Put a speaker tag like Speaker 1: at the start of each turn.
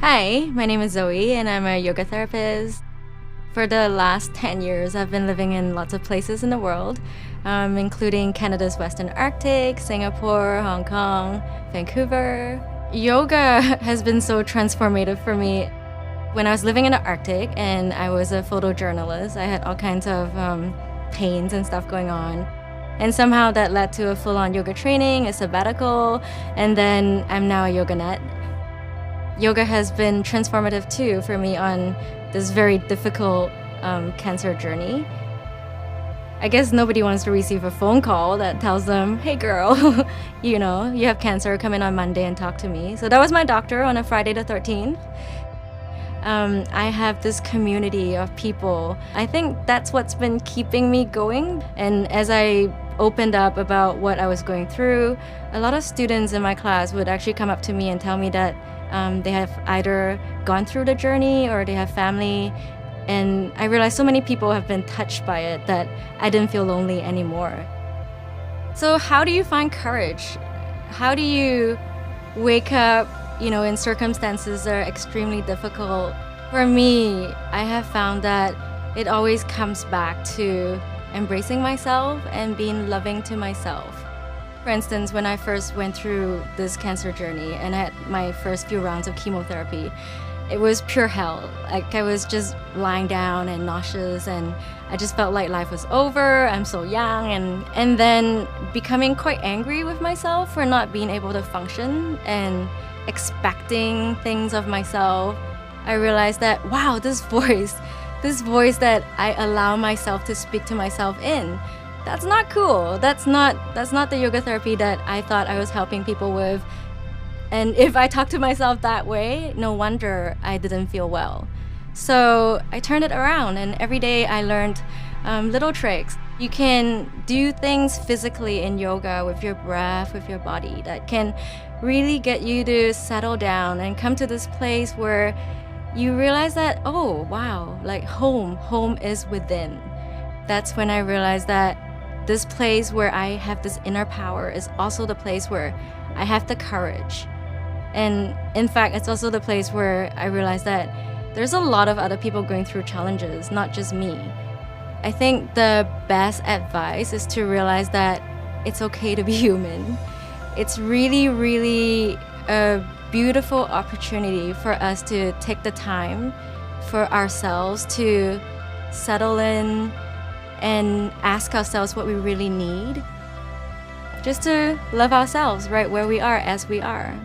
Speaker 1: Hi, my name is Zoe and I'm a yoga therapist. For the last 10 years, I've been living in lots of places in the world, including Canada's Western Arctic, Singapore, Hong Kong, Vancouver. Yoga has been so transformative for me. When I was living in the Arctic and I was a photojournalist, I had all kinds of pains and stuff going on. And somehow that led to a full-on yoga training, a sabbatical, and then I'm now a yoga nut. Yoga has been transformative too for me on this very difficult cancer journey. I guess nobody wants to receive a phone call that tells them, hey girl, you have cancer, come in on Monday and talk to me. So that was my doctor on a Friday the 13th. I have this community of people. I think that's what's been keeping me going. And as I opened up about what I was going through, a lot of students in my class would actually come up to me and tell me that they have either gone through the journey or they have family. And I realized so many people have been touched by it that I didn't feel lonely anymore. So how do you find courage? How do you wake up in circumstances that are extremely difficult? For me, I have found that it always comes back to embracing myself and being loving to myself. For instance, when I first went through this cancer journey and had my first few rounds of chemotherapy, it was pure hell. Like, I was just lying down and nauseous, and I just felt like life was over. I'm so young, and then becoming quite angry with myself for not being able to function and expecting things of myself. I realized that, wow, this voice that I allow myself to speak to myself in, that's not cool. That's not the yoga therapy that I thought I was helping people with. And if I talk to myself that way, no wonder I didn't feel well. So I turned it around, and every day I learned little tricks. You can do things physically in yoga with your breath, with your body, that can really get you to settle down and come to this place where you realize that, oh, wow, like home is within. That's when I realized that this place where I have this inner power is also the place where I have the courage. And in fact, it's also the place where I realized that there's a lot of other people going through challenges, not just me. I think the best advice is to realize that it's okay to be human. It's really, really a beautiful opportunity for us to take the time for ourselves to settle in and ask ourselves what we really need, just to love ourselves right where we are as we are.